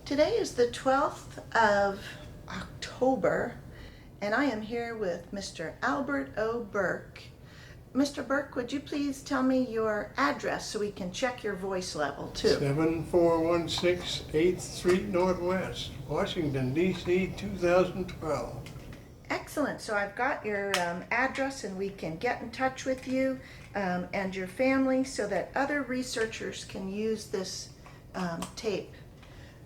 Today is the 12th of October, and I am here with Mr. Albert O. Burke. Mr. Burke, would you please tell me your address so we can check your voice level too? 7416 8th Street Northwest, Washington, D.C., 2012. Excellent. So I've got your address, and we can get in touch with you and your family so that other researchers can use this tape.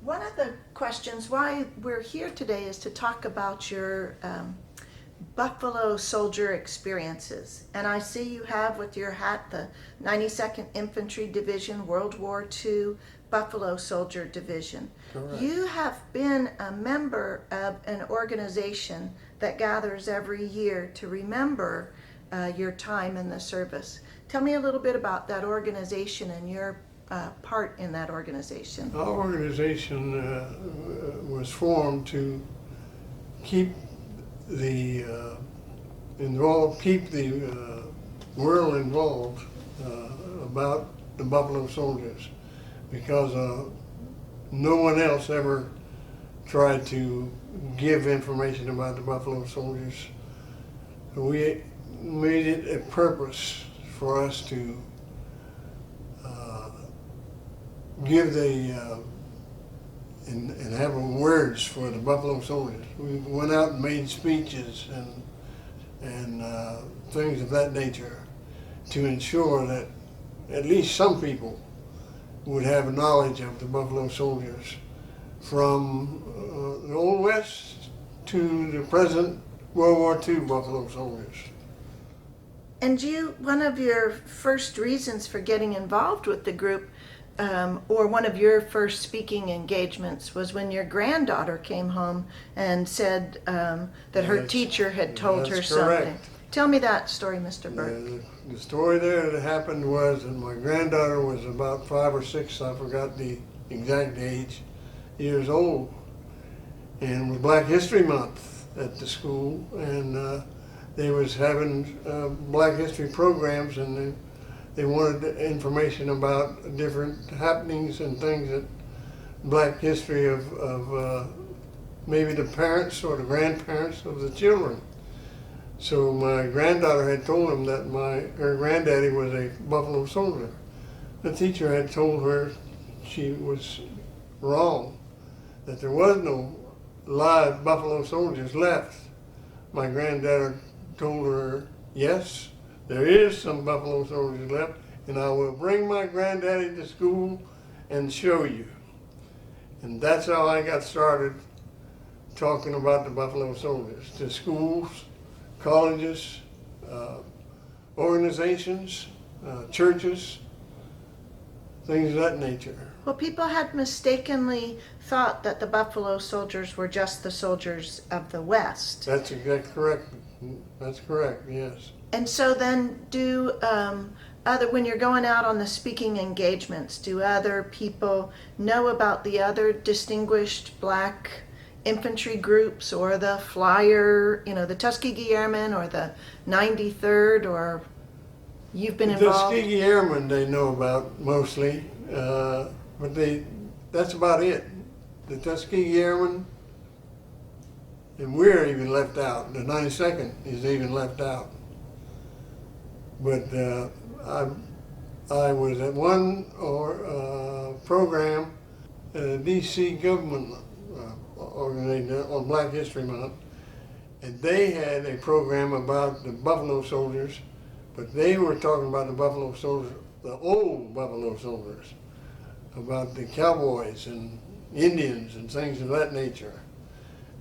One of the questions why we're here today is to talk about your Buffalo Soldier experiences. And I see you have with your hat the 92nd Infantry Division, World War II Buffalo Soldier Division. Correct. You have been a member of an organization that gathers every year to remember your time in the service. Tell me a little bit about that organization and your part in that organization. Our organization was formed to keep the world involved about the Buffalo Soldiers, because no one else ever tried to give information about the Buffalo Soldiers. We made it a purpose for us to give and have words for the Buffalo Soldiers. We went out and made speeches and things of that nature to ensure that at least some people would have knowledge of the Buffalo Soldiers, from the Old West to the present World War II Buffalo Soldiers. And one of your first reasons for getting involved with the group, or one of your first speaking engagements, was when your granddaughter came home and said that her teacher had told her something. Correct. Tell me that story, Mr. Burke. The story there that happened was that my granddaughter was about 5 or 6, I forgot the exact age, years old, and it was Black History Month at the school, and they was having Black History programs, and they wanted information about different happenings and things that Black history of maybe the parents or the grandparents of the children. So my granddaughter had told them that her granddaddy was a Buffalo Soldier. The teacher had told her she was wrong, that there was no live Buffalo Soldiers left. My granddaughter told her, yes, there is some Buffalo Soldiers left, and I will bring my granddaddy to school and show you. And that's how I got started talking about the Buffalo Soldiers to schools, colleges, organizations, churches, things of that nature. Well, people had mistakenly thought that the Buffalo Soldiers were just the soldiers of the West. That's exactly correct. That's correct, yes. And so then when you're going out on the speaking engagements, do other people know about the other distinguished Black infantry groups, or the Flyer, the Tuskegee Airmen, or the 93rd, or you've been involved? The Tuskegee Airmen they know about mostly, but that's about it. The Tuskegee Airmen, and we're even left out. The 92nd is even left out. But I was at one program at a D.C. government organization on Black History Month, and they had a program about the Buffalo Soldiers, but they were talking about the Buffalo Soldiers, the old Buffalo Soldiers, about the cowboys and Indians and things of that nature.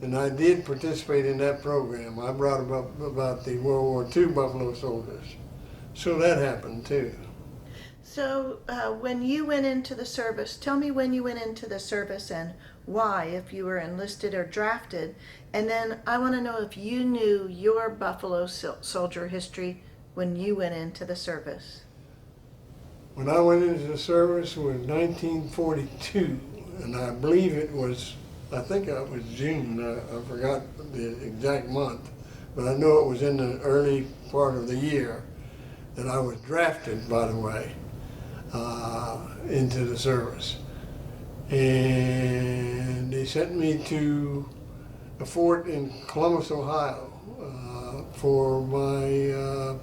And I did participate in that program. I brought about the World War II Buffalo Soldiers. So that happened too. So when you went into the service, tell me when you went into the service and why, if you were enlisted or drafted. And then I want to know if you knew your Buffalo Soldier history when you went into the service. When I went into the service, it was 1942, and I believe it was, I think it was June, I forgot the exact month, but I know it was in the early part of the year that I was drafted, by the way, into the service. And they sent me to a fort in Columbus, Ohio, for my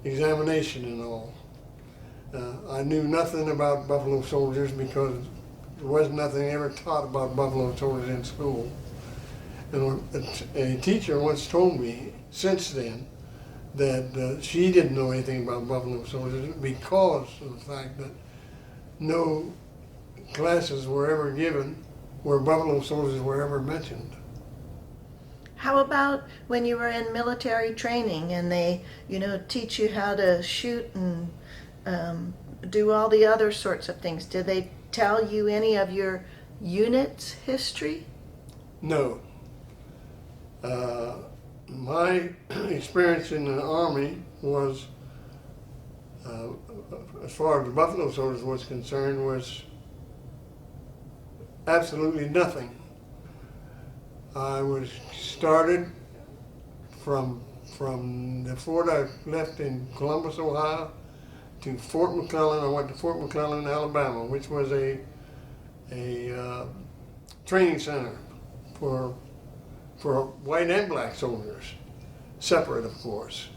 examination and all. I knew nothing about buffalo soldiers because there was nothing ever taught about buffalo soldiers in school. And a teacher once told me since then that she didn't know anything about buffalo soldiers because of the fact that no classes were ever given where buffalo soldiers were ever mentioned. How about when you were in military training and they, teach you how to shoot and do all the other sorts of things? Did they tell you any of your unit's history? No. My experience in the Army was, as far as the buffalo soldiers was concerned, was absolutely nothing. I was started from the fort I left in Columbus, Ohio, to Fort McClellan. I went to Fort McClellan, Alabama, which was a training center for white and black soldiers, separate, of course.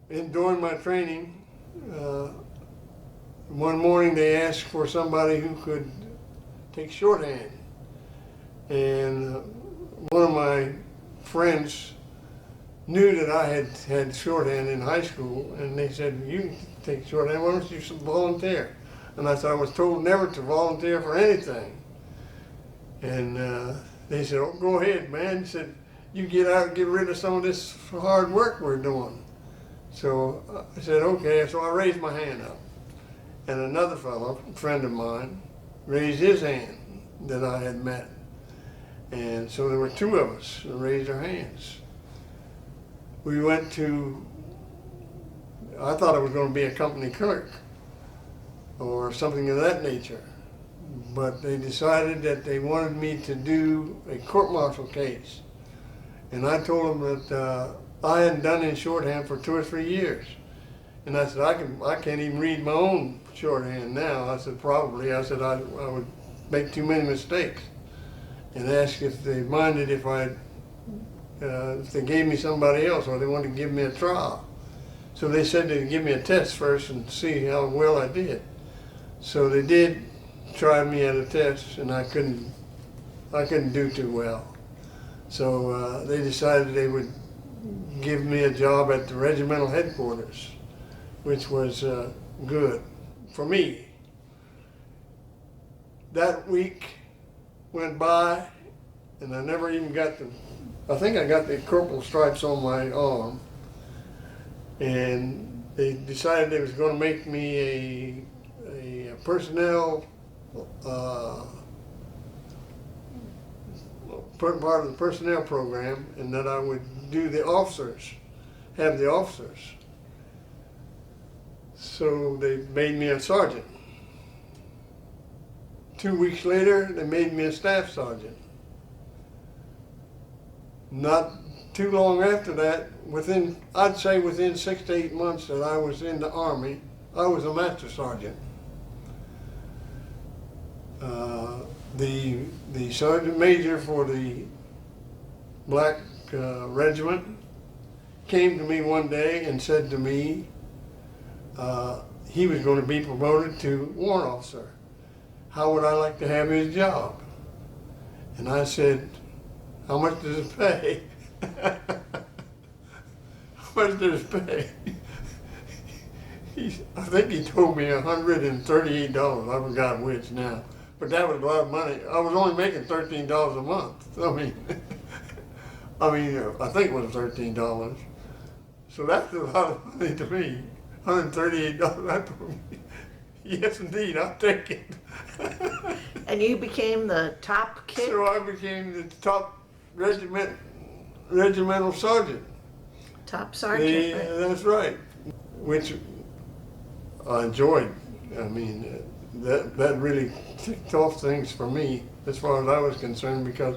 During my training, one morning they asked for somebody who could take shorthand. And one of my friends knew that I had shorthand in high school, and they said, "You can take shorthand, why don't you volunteer?" And I said, "I was told never to volunteer for anything." And they said, "Oh, go ahead, man." He said, "You get out and get rid of some of this hard work we're doing." So I said, "Okay." So I raised my hand up. And another fellow, a friend of mine, raised his hand that I had met. And so there were two of us that raised our hands. We went to, I thought I was going to be a company clerk or something of that nature. But they decided that they wanted me to do a court-martial case. And I told them that I hadn't done in shorthand for 2 or 3 years. And I said, I can't even read my own shorthand now. I said, probably. I said, I would make too many mistakes. And asked if they minded if they gave me somebody else or they wanted to give me a trial. So they said they'd give me a test first and see how well I did. So they did try me at a test, and I couldn't do too well. So they decided they would give me a job at the regimental headquarters, which was good for me. That week went by, and I never even got I think I got the corporal stripes on my arm, and they decided they was going to make me a personnel part of the personnel program, and that I would do the officers, have the officers. So they made me a sergeant. 2 weeks later, they made me a staff sergeant. Not too long after that, I'd say within 6 to 8 months that I was in the Army, I was a master sergeant. The sergeant major for the black regiment came to me one day and said to me he was going to be promoted to warrant officer. How would I like to have his job? And I said, "How much does it pay?" How much does it pay? I think he told me $138. I forgot which now. But that was a lot of money. I was only making $13 a month. I think it was $13. So that's a lot of money to me. $138. I told me, yes, indeed, I'll take it. And you became the top kid? So I became the top regimental sergeant. Top sergeant. Right. That's right. Which I enjoyed. I mean, that really ticked off things for me as far as I was concerned, because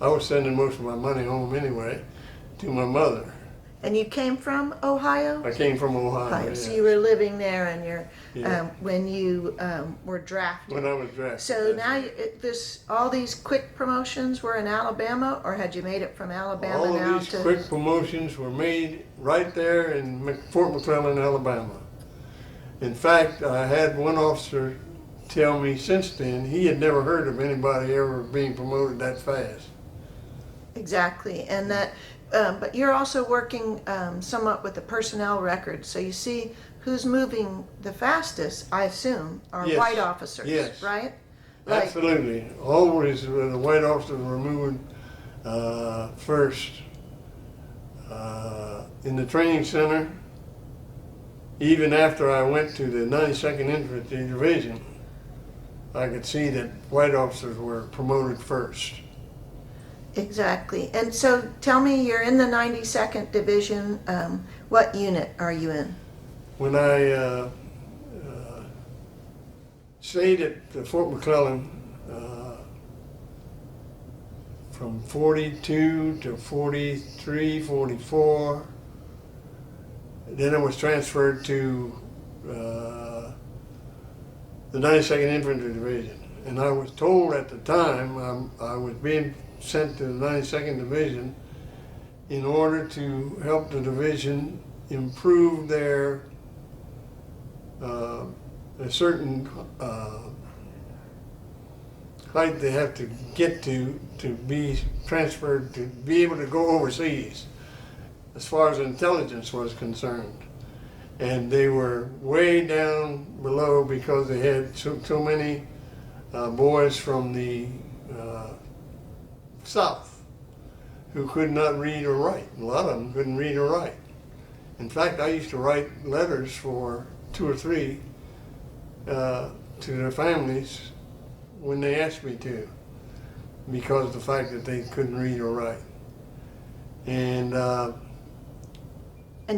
I was sending most of my money home anyway to my mother. And you came from Ohio? I came from Ohio. Ohio. Yes. So you were living there, and Yeah. when you were drafted. When I was drafted. So that's now right. all these quick promotions were in Alabama, or had you made it from Alabama All now of these to? quick promotions were made right there in Fort McClellan, Alabama. In fact, I had one officer tell me since then he had never heard of anybody ever being promoted that fast. Exactly, and that. But you're also working somewhat with the personnel records, so you see who's moving the fastest. I assume are Yes. white officers, Yes. right? Absolutely. Always the white officers were moving first. In the training center, even after I went to the 92nd Infantry Division, I could see that white officers were promoted first. Exactly. And so tell me, you're in the 92nd Division. What unit are you in? When I stayed at Fort McClellan from 42 to 43, 44, then I was transferred to the 92nd Infantry Division. And I was told at the time I was being sent to the 92nd Division in order to help the division improve their a certain height they have to get to be transferred, to be able to go overseas as far as intelligence was concerned. And they were way down below because they had so many boys from the South who could not read or write. A lot of them couldn't read or write. In fact, I used to write letters for 2 or 3 to their families when they asked me to, because of the fact that they couldn't read or write. And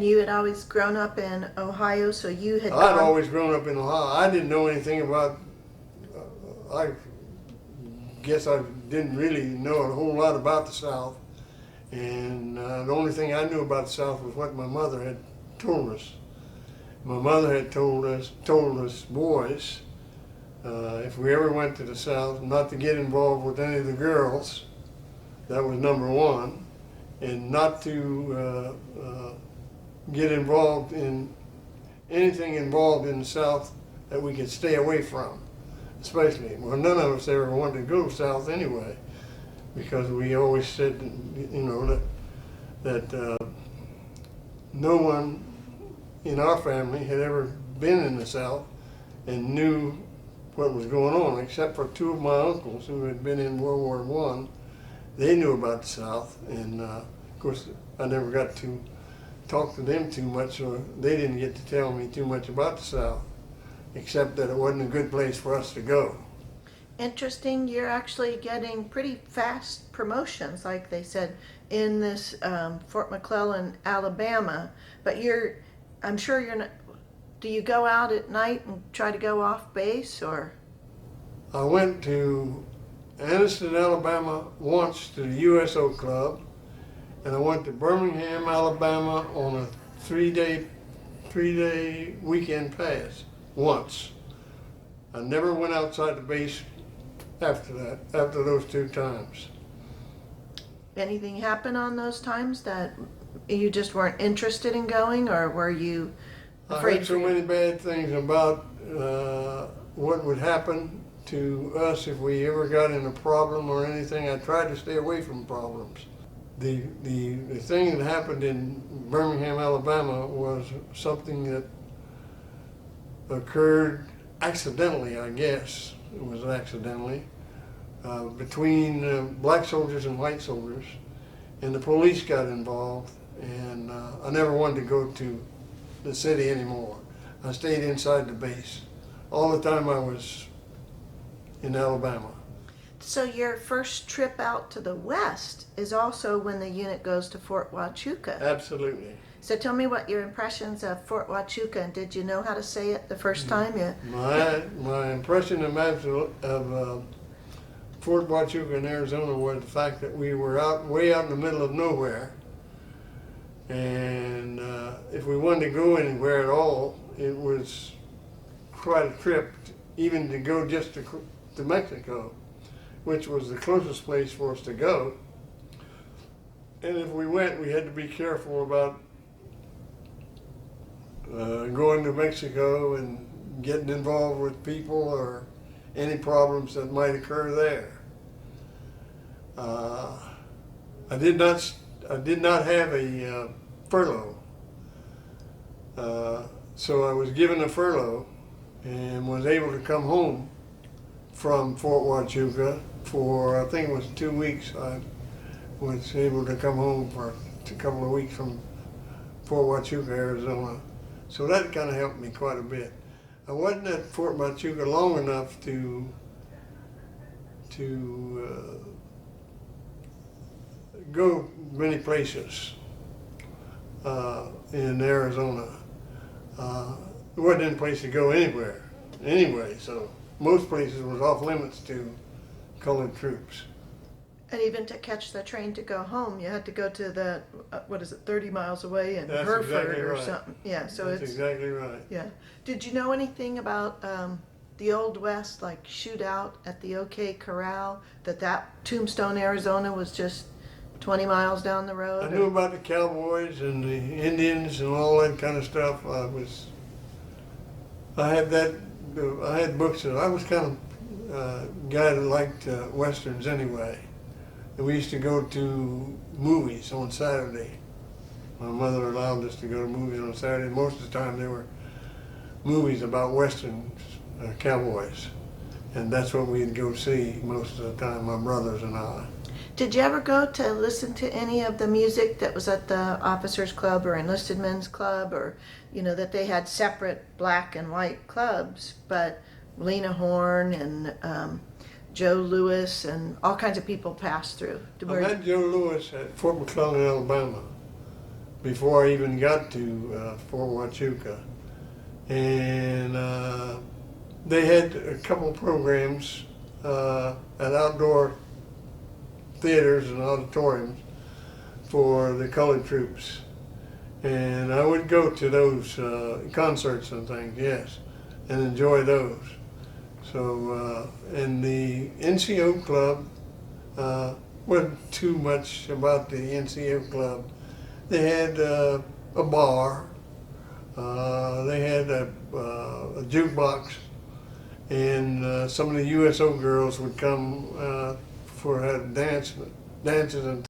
you had always grown up in Ohio, so you had I'd gone. always grown up in Ohio. I didn't know anything about, I guess I didn't really know a whole lot about the South. And the only thing I knew about the South was what my mother had told us. My mother had told us boys, if we ever went to the South, not to get involved with any of the girls. That was number one. And not to get involved in anything involved in the South that we could stay away from, especially. Well, none of us ever wanted to go south anyway, because we always said, you know, that no one in our family had ever been in the South and knew what was going on, except for 2 of my uncles who had been in World War I. They knew about the South, and of course I never got to talk to them too much, so they didn't get to tell me too much about the South, except that it wasn't a good place for us to go. Interesting, you're actually getting pretty fast promotions, like they said, in this Fort McClellan, Alabama. But I'm sure you're not. Do you go out at night and try to go off base, or? I went to Anniston, Alabama once to the USO Club, and I went to Birmingham, Alabama on a three-day weekend pass once. I never went outside the base after those 2 times. Anything happen on those times that you just weren't interested in going, or were you I afraid? heard so many bad things about what would happen to us if we ever got in a problem or anything. I tried to stay away from problems. The thing that happened in Birmingham, Alabama was something that occurred accidentally, I guess. It was accidentally, between black soldiers and white soldiers, and the police got involved, and I never wanted to go to the city anymore. I stayed inside the base all the time I was in Alabama. So your first trip out to the west is also when the unit goes to Fort Huachuca. Absolutely. So tell me what your impressions of Fort Huachuca, and did you know how to say it the first time? My impression of Fort Huachuca in Arizona was the fact that we were way out in the middle of nowhere, And if we wanted to go anywhere at all, it was quite a trip, even to go just to Mexico, which was the closest place for us to go. And if we went, we had to be careful about going to Mexico and getting involved with people or any problems that might occur there. I did not have a furlough, so I was given a furlough and was able to come home from Fort Huachuca for, I think it was 2 weeks. I was able to come home for a couple of weeks from Fort Huachuca, Arizona. So that kind of helped me quite a bit. I wasn't at Fort Huachuca long enough to go many places in Arizona. There wasn't any place to go anywhere anyway, so most places was off limits to colored troops. And even to catch the train to go home, you had to go to the, 30 miles away in That's Hereford exactly or right. something. Yeah, so That's it's, exactly right. yeah. Did you know anything about the Old West, like shootout at the OK Corral, that Tombstone, Arizona was just 20 miles down the road? I knew about the cowboys and the Indians and all that kind of stuff. I had books, and I was kind of a guy that liked Westerns anyway. And we used to go to movies on Saturday. My mother allowed us to go to movies on Saturday. Most of the time they were movies about Western cowboys. And that's what we'd go see most of the time, my brothers and I. Did you ever go to listen to any of the music that was at the Officers Club or Enlisted Men's Club, or, that they had separate black and white clubs, but Lena Horne and Joe Lewis and all kinds of people passed through? I met Joe Lewis at Fort McClellan, Alabama, before I even got to Fort Huachuca. And they had a couple programs at outdoor theaters and auditoriums for the colored troops. And I would go to those concerts and things, yes, and enjoy those. So, and the NCO club, wasn't too much about the NCO club. They had a bar, they had a jukebox, and some of the USO girls would come for dances and